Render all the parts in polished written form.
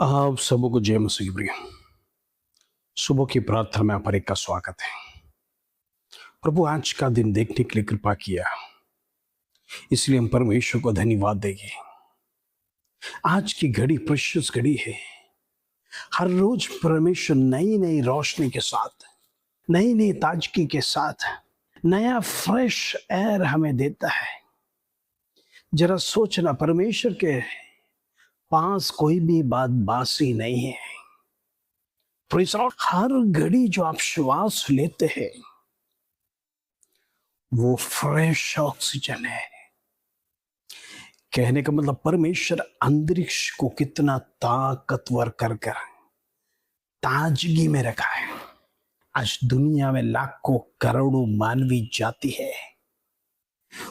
आप सबों को जय मसीह की प्रिय। सुबह की प्रार्थना में आप हर एक का स्वागत है। प्रभु आज का दिन देखने के लिए कृपा किया, इसलिए हम परमेश्वर को धन्यवाद देंगे। आज की घड़ी प्रेशियस घड़ी है। हर रोज परमेश्वर नई नई रोशनी के साथ, नई नई ताजगी के साथ नया फ्रेश एयर हमें देता है। जरा सोचना, परमेश्वर के पास कोई भी बात बासी नहीं है। Praise the Lord. हर घड़ी जो आप श्वास लेते हैं वो फ्रेश ऑक्सीजन है। कहने का मतलब परमेश्वर अंतरिक्ष को कितना ताकतवर कर कर ताजगी में रखा है। आज दुनिया में लाखों करोड़ों मानवी जाति है,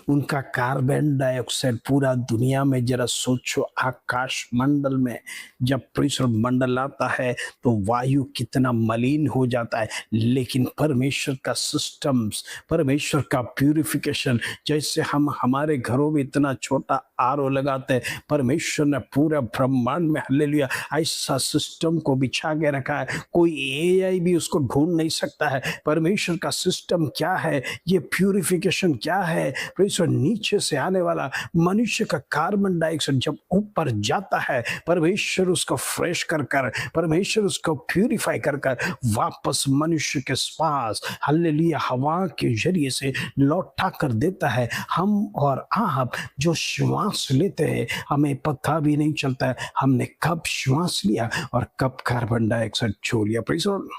उनका कार्बन डाइऑक्साइड पूरा दुनिया में, जरा सोचो, आकाश मंडल में जब प्रेशर मंडल आता है तो वायु कितना मलिन हो जाता है। लेकिन परमेश्वर का सिस्टम्स, परमेश्वर का प्यूरिफिकेशन, जैसे हम हमारे घरों में इतना छोटा आरओ लगाते हैं, परमेश्वर ने पूरा ब्रह्मांड में हालेलुया ऐसा सिस्टम को बिछा के रखा है। कोई एआई भी उसको ढूंढ नहीं सकता है। परमेश्वर का सिस्टम क्या है, ये प्यूरिफिकेशन क्या है। परमेश्वर नीचे से आने वाला मनुष्य का कार्बन डाइऑक्साइड जब ऊपर जाता है, परमेश्वर उसको फ्रेश कर कर, परमेश्वर उसको प्यूरिफाई कर कर वापस मनुष्य के पास हालेलुया हवा के जरिए से लौटा कर देता है। हम और आप जो श्वास लेते हैं, हमें पता भी नहीं चलता है हमने कब श्वास लिया और कब कार्बन डाइऑक्साइड छोड़ लिया। Praise the Lord.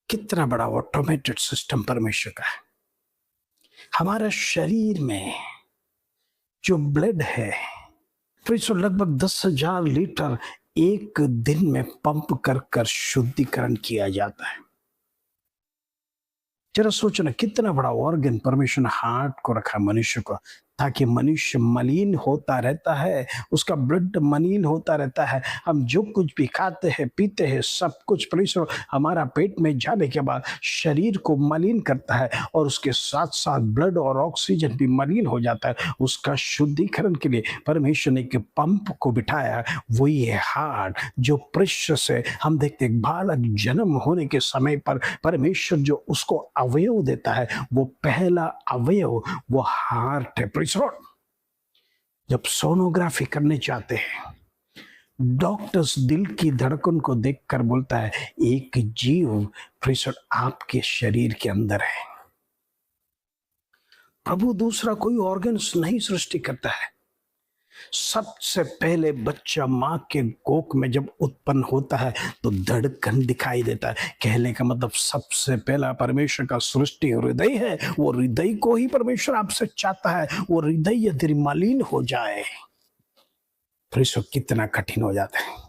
कितना बड़ा ऑटोमेटेड सिस्टम परमेश्वर का है। हमारा शरीर में जो ब्लड है, फिर लगभग 10,000 लीटर एक दिन में पंप कर कर शुद्धिकरण किया जाता है। जरा सोचना, कितना बड़ा ऑर्गन परमेश्वर ने हार्ट को रखा मनुष्य को, ताकि मनुष्य मलिन होता रहता है, उसका ब्लड मलिन होता रहता है। हम जो कुछ भी खाते हैं पीते हैं, सब कुछ परमेश्वर हमारा पेट में जाने के बाद शरीर को मलिन करता है, और उसके साथ साथ ब्लड और ऑक्सीजन भी मलिन हो जाता है। उसका शुद्धिकरण के लिए परमेश्वर ने एक पंप को बिठाया, वही है हार्ट, जो प्रेशियस है। हम देखते हैं बालक जन्म होने के समय पर परमेश्वर जो उसको अवयव देता है, वो पहला अवयव वो हार्ट है। जब सोनोग्राफी करने चाहते हैं, डॉक्टर्स दिल की धड़कन को देखकर बोलता है एक जीव प्रेशर आपके शरीर के अंदर है। प्रभु दूसरा कोई ऑर्गन्स नहीं सृष्टि करता है। सबसे पहले बच्चा माँ के कोख में जब उत्पन्न होता है तो धड़कन दिखाई देता है। कहने का मतलब सबसे पहला परमेश्वर का सृष्टि हृदय है। वो हृदय को ही परमेश्वर आपसे चाहता है। वो हृदय यदि मलिन हो जाए फिर इसको कितना कठिन हो जाता है।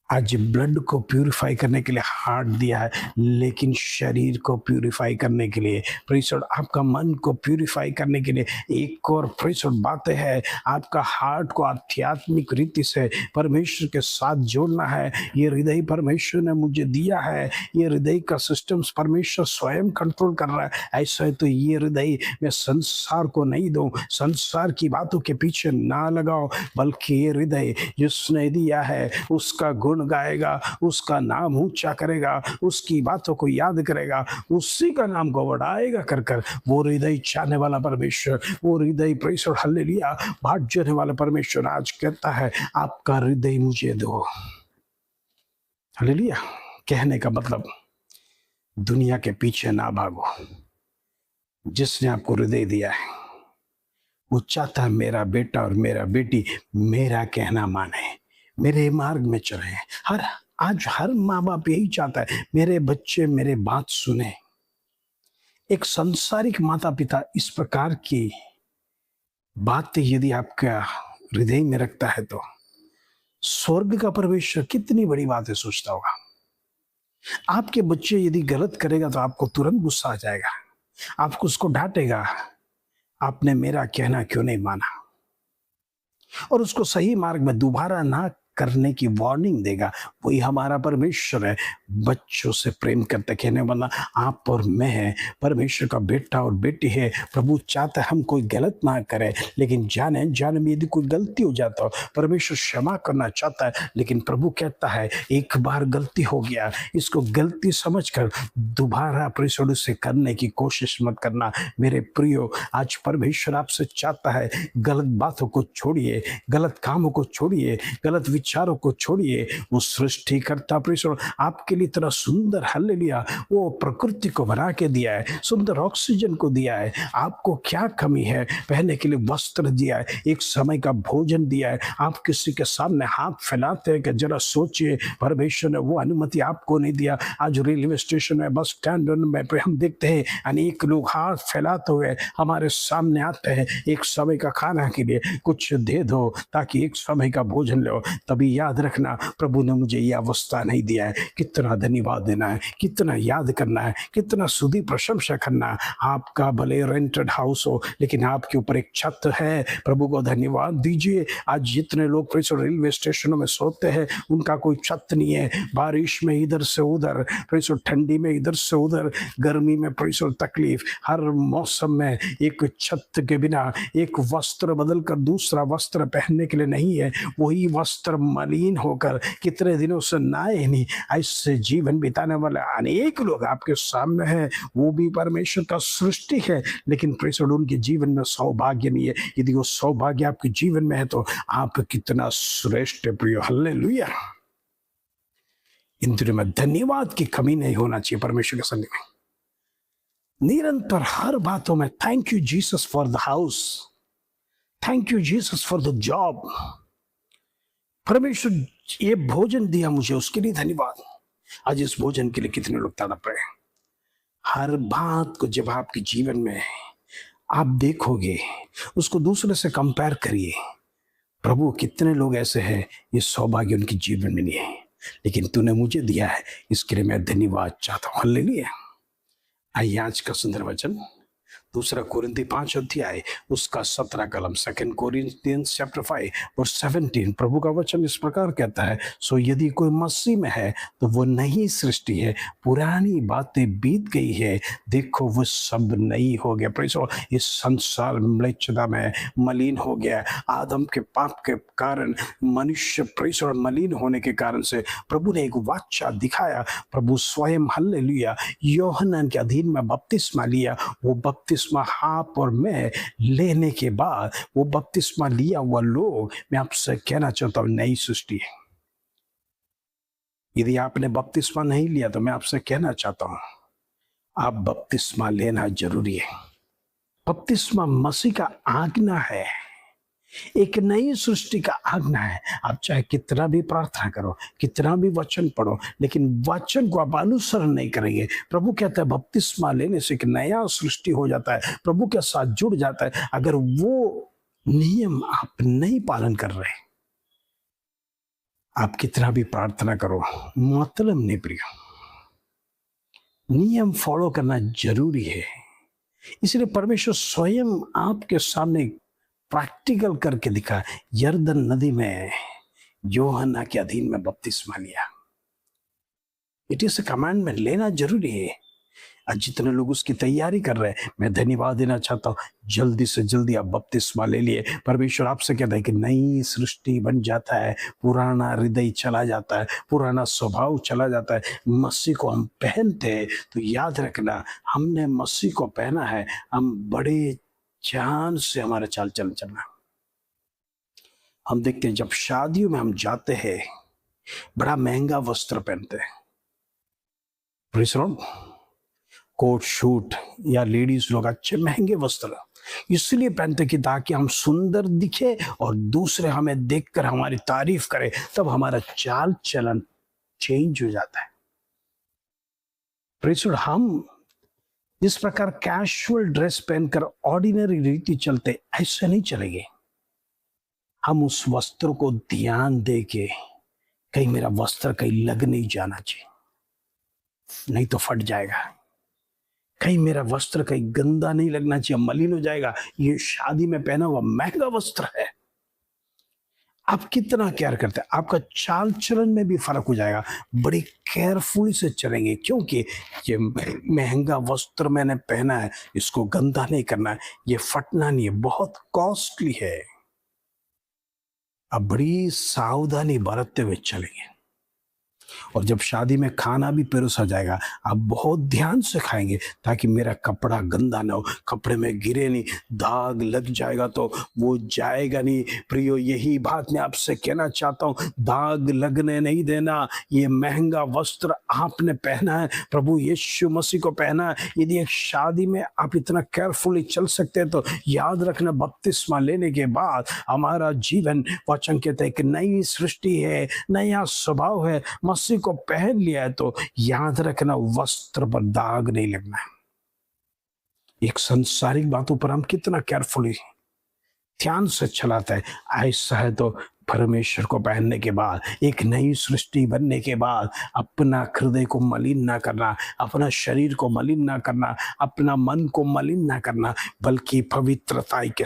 आज ब्लड को प्यूरिफाई करने के लिए हार्ट दिया है, लेकिन शरीर को प्यूरिफाई करने के लिए, प्रेषण आपका मन को प्यूरिफाई करने के लिए एक और प्रेषण बातें है। आपका हार्ट को आध्यात्मिक रीति से परमेश्वर के साथ जोड़ना है। ये हृदय परमेश्वर ने मुझे दिया है, ये हृदय का सिस्टम परमेश्वर स्वयं कंट्रोल कर रहा है। ऐसा है तो ये हृदय मैं संसार को नहीं दूं, संसार की बातों के पीछे ना लगाओ, बल्कि ये हृदय जिसने दिया है उसका गुण गाएगा, उसका नाम ऊंचा करेगा, उसकी बातों को याद करेगा, उसी का नाम को बढ़ाएगा कर कर। वो हृदय चाहने वाला परमेश्वर, वो हृदय प्रेषण हालेलुया बाट जाने वाला परमेश्वर आज कहता है आपका हृदय मुझे दो। हालेलुया। कहने का मतलब दुनिया के पीछे ना भागो। जिसने आपको हृदय दिया है वो चाहता है मेरा बेटा और मेरा बेटी मेरा कहना माने, मेरे मार्ग में चले। आज हर माँ बाप यही चाहता है मेरे बच्चे मेरे बात सुने। एक संसारिक माता पिता इस प्रकार की बातें यदि आपका हृदय में रखता है तो स्वर्ग का परमेश्वर कितनी बड़ी बातें सोचता होगा। आपके बच्चे यदि गलत करेगा तो आपको तुरंत गुस्सा आ जाएगा, आपको उसको डांटेगा, आपने मेरा कहना क्यों नहीं माना, और उसको सही मार्ग में दोबारा ना करने की वार्निंग देगा। वही हमारा परमेश्वर है, बच्चों से प्रेम करते, कहने वाला आप और मैं है, परमेश्वर का बेटा और बेटी है। प्रभु चाहता है हम कोई गलत ना करें, लेकिन जाने जाने में यदि कोई गलती हो जाता हो, परमेश्वर क्षमा करना चाहता है, लेकिन प्रभु कहता है एक बार गलती हो गया, इसको गलती समझकर दोबारा परिशुद्ध से करने की कोशिश मत करना। मेरे प्रियो, आज परमेश्वर आपसे चाहता है गलत बातों को छोड़िए, गलत कामों को छोड़िए, गलत विचारों को छोड़िए। वो सृष्टिकर्ता परिशुद्ध आपके लिए इतना सुंदर, हालेलुया, वो प्रकृति को बना के दिया है, सुंदर ऑक्सीजन को दिया है। आपको क्या कमी है? पहनने के लिए वस्त्र दिया है, एक समय का भोजन दिया है। आप किसी के सामने हाथ फैलाते हैं कि जरा सोचिए, परमेश्वर ने वो अनुमति आपको नहीं दिया। आज रेलवे स्टेशन में, बस स्टैंड में हम देखते हैं अनेक लोग हाथ फैलाते हुए हमारे सामने आते हैं, एक समय का खाना के लिए कुछ दे दो ताकि एक समय का भोजन लो। तभी याद रखना, प्रभु ने मुझे यह अवस्था नहीं दिया है। कितना धन्यवाद देना है, कितना याद करना है, कितना स्तुति प्रशंसा करना है। आपका भले रेंटेड हाउस हो, लेकिन आपके ऊपर एक छत है। प्रभु को धन्यवाद दीजिए। आज जितने लोग रेलवे स्टेशनों में सोते हैं, उनका कोई छत नहीं है। बारिश में इधर से उधर, ठंडी में इधर से उधर, गर्मी में तकलीफ, हर मौसम में एक छत के बिना एक वस्त्र बदल कर दूसरा वस्त्र पहनने के लिए नहीं है। वही वस्त्र मलिन होकर कितने दिनों से नहाए नहीं, ऐसे जीवन बिताने वाले अनेक लोग आपके सामने हैं। वो भी परमेश्वर का सृष्टि है, लेकिन उनके जीवन में सौभाग्य नहीं है। यदि वो सौभाग्य आपके जीवन में है तो आप कितना श्रेष्ठ प्रिय, हालेलुया। इंद्रियों में धन्यवाद की कमी नहीं होना चाहिए परमेश्वर के सन्निधि में। निरंतर हर बातों में thank you Jesus for the house, thank you Jesus for the job. परमेश्वर ये भोजन दिया मुझे, उसके लिए धन्यवाद। आज इस भोजन के लिए कितने लोग तड़प रहे हैं। हर बात को जब आपके जीवन में आप देखोगे, उसको दूसरे से कंपेयर करिए। प्रभु, कितने लोग ऐसे हैं ये सौभाग्य उनके जीवन में नहीं है, लेकिन तूने मुझे दिया है, इसके लिए मैं धन्यवाद चाहता हूँ। हालेलुया। आइए आज का सुंदर वचन दूसरा कोरिन्थी 5 अध्याय उसका 17 कलम, 2 कोरिन्थियंस चैप्टर 5 और 17। प्रभु का वचन इस प्रकार कहता है, सो यदि कोई मसीह में है तो वो नई सृष्टि है, पुरानी बातें बीत गई है, देखो वो सब नई हो गया। प्रेसो, इस संसार म्लेच्छता में मलिन हो गया। आदम के पाप के कारण मनुष्य प्रेसो मलिन होने के कारण से प्रभु ने एक वाचा दिखाया। प्रभु स्वयं, हालेलुया, यूहन्ना के अधीन में बपतिस्मा लिया। वो बपतिस्मा आप और मैं लेने के बाद, वो बपतिस्मा लिया हुआ लोग, मैं आपसे कहना चाहता हूं, नई सृष्टि है। यदि आपने बपतिस्मा नहीं लिया तो मैं आपसे कहना चाहता हूं, आप बपतिस्मा लेना जरूरी है। बपतिस्मा मसीह का आज्ञा है, एक नई सृष्टि का आज्ञा है। आप चाहे कितना भी प्रार्थना करो, कितना भी वचन पढ़ो, लेकिन वचन को आप अनुसरण नहीं करेंगे। प्रभु कहता है बपतिस्मा लेने से एक नया सृष्टि हो जाता है, प्रभु के साथ जुड़ जाता है। अगर वो नियम आप नहीं पालन कर रहे, आप कितना भी प्रार्थना करो, मतलब नहीं प्रिय। नियम फॉलो करना जरूरी है। इसलिए परमेश्वर स्वयं आपके सामने प्रैक्टिकल करके दिखा। यरदन नदी में यूहन्ना के अधीन में बपतिस्मा लिया। इट इज अ कमांडमेंट, लेना जरूरी है। आज जितने लोग उसकी तैयारी कर रहे हैं, मैं धन्यवाद देना चाहता हूँ, जल्दी से जल्दी आप बपतिस्मा ले लिए। परमेश्वर आपसे कहता है कि नई सृष्टि बन जाता है, पुराना हृदय चला जाता है, पुराना स्वभाव चला जाता है। मसीह को हम पहनते हैं तो याद रखना, हमने मसीह को पहना है, हम बड़े जान से हमारा चाल चलन चलना। हम देखते हैं जब शादियों में हम जाते हैं, बड़ा महंगा वस्त्र पहनते हैं, कोट शूट, या लेडीज लोग अच्छे महंगे वस्त्र इसलिए पहनते कि ताकि हम सुंदर दिखे और दूसरे हमें देखकर हमारी तारीफ करें, तब हमारा चाल चलन चेंज हो जाता है। हम जिस प्रकार कैजुअल ड्रेस पहनकर ऑर्डिनरी रीति चलते, ऐसे नहीं चलेंगे। हम उस वस्त्र को ध्यान दे के, कहीं मेरा वस्त्र कहीं लग नहीं जाना चाहिए, नहीं तो फट जाएगा। कहीं मेरा वस्त्र कहीं गंदा नहीं लगना चाहिए, मलिन हो जाएगा। ये शादी में पहना हुआ महंगा वस्त्र है। आप कितना केयर करते हैं, आपका चाल चलन में भी फर्क हो जाएगा। बड़ी केयरफुली से चलेंगे, क्योंकि ये महंगा वस्त्र मैंने पहना है, इसको गंदा नहीं करना है, ये फटना नहीं है, बहुत कॉस्टली है। अब बड़ी सावधानी बरतते हुए चलेंगे। और जब शादी में खाना भी परोसा जाएगा, आप बहुत ध्यान से खाएंगे ताकि मेरा कपड़ा गंदा ना हो, कपड़े में गिरे नहीं, दाग लग जाएगा तो वो जाएगा नहीं। प्रियो, यही बात मैं आपसे कहना चाहता हूँ, दाग लगने नहीं देना। ये महंगा वस्त्र आपने पहना है, प्रभु यीशु मसीह को पहना है। यदि एक शादी में आप इतना केयरफुली चल सकते हैं तो याद रखना, बपतिस्मा लेने के बाद हमारा जीवन, वचन कहते हैं, एक नई सृष्टि है, नया स्वभाव है। मसीह को पहन लिया है तो याद रखना, वस्त्र पर दाग नहीं लगना है। एक संसारिक बातों पर हम कितना केयरफुली ध्यान से चलाते हैं, ऐसा है तो परमेश्वर को पहनने के बाद, एक नई सृष्टि बनने के बाद, अपना हृदय को मलिन ना करना, अपना शरीर को मलिन ना करना, अपना मन को मलिन ना करना, बल्कि पवित्रताई के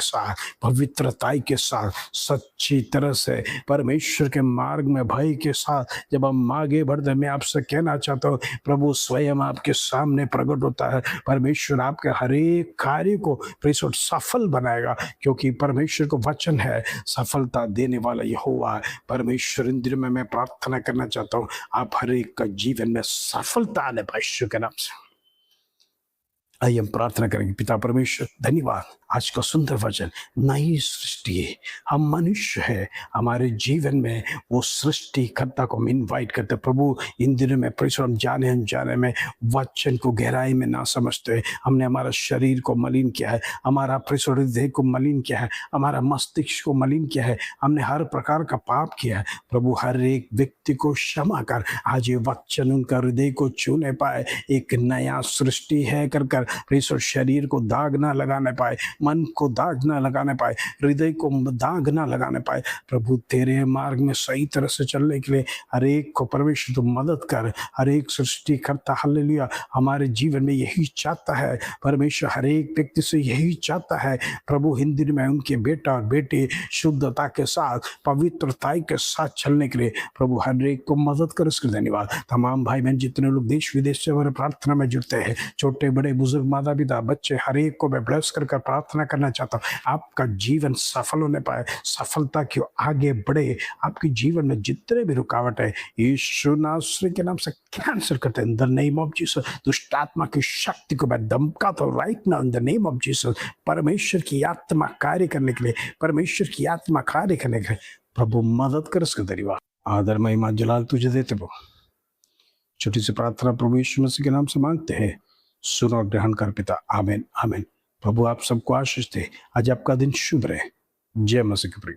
साथ सच्ची तरह से परमेश्वर के मार्ग में भय के साथ जब हम आगे बढ़ते, मैं आपसे कहना चाहता हूँ, प्रभु स्वयं आपके सामने प्रकट होता है। परमेश्वर आपके हर एक कार्य को परिशुद्ध सफल बनाएगा, क्योंकि परमेश्वर को वचन है, सफलता देने वाला यहोवा है। परमेश्वर इन दिनों में मैं प्रार्थना करना चाहता हूँ, आप हर एक का जीवन में सफलता आने पाए यीशु के नाम से। आइए हम प्रार्थना करेंगे। पिता परमेश्वर, धन्यवाद, आज का सुंदर वचन, नई सृष्टि है, हम मनुष्य है, हमारे जीवन में वो सृष्टिकर्ता को हम इन्वाइट करते। प्रभु इन दिनों में परिश्रम, हम जाने अनजाने में वचन को गहराई में ना समझते, हमने हमारा शरीर को मलिन किया है, हमारा परिश्रम हृदय को मलिन किया है, हमारा मस्तिष्क को मलिन किया है, हमने हर प्रकार का पाप किया है। प्रभु हर एक व्यक्ति को क्षमा कर, आज ये वचन उनका हृदय को छूने पाए, एक नया सृष्टि है कर कर परिशुद्ध शरीर को दाग ना लगाने पाए, मन को दाग ना लगाने पाए, हृदय को दाग ना लगाने पाए। प्रभु तेरे मार्ग में सही तरह से चलने के लिए हर एक को परमेश्वर तू मदद कर। हर एक सृष्टि करता, हालेलुया, हमारे जीवन में यही चाहता है परमेश्वर, हर एक व्यक्ति से यही चाहता है प्रभु, हिंदी में उनके बेटा और बेटे शुद्धता के साथ, पवित्रता के साथ चलने के लिए प्रभु हर एक को मदद कर। इसके धन्यवाद। तमाम भाई बहन जितने लोग देश विदेश से हमारे प्रार्थना में जुड़ते हैं, छोटे बड़े बुजुर्ग, माता पिता, बच्चे, हर एक को मैं ब्लेस कर प्रार्थना करना चाहता हूँ, आपका जीवन सफल होने पाए, सफलता की आगे बढ़े। आपके जीवन में जितने भी रुकावट है, यीशु नासरी के नाम से कैंसिल करते हैं in the name of Jesus. दुष्ट आत्मा की शक्ति को मैं दमकाता हूँ right now in the name of Jesus. परमेश्वर की आत्मा कार्य करने के लिए, परमेश्वर की आत्मा कार्य करने के लिए प्रभु मदद कर। इसका धन्यवाद, आदर, महिमा, जलाल तुझे देते प्रभु। छोटी सी प्रार्थना प्रभु यीशु मसीह के नाम से मांगते हैं, सुनो और ग्रहण कर पिता, आमीन आमीन। प्रभु आप सबको आशीष दे, आज आपका दिन शुभ रहे। जय मसीह की प्रिय।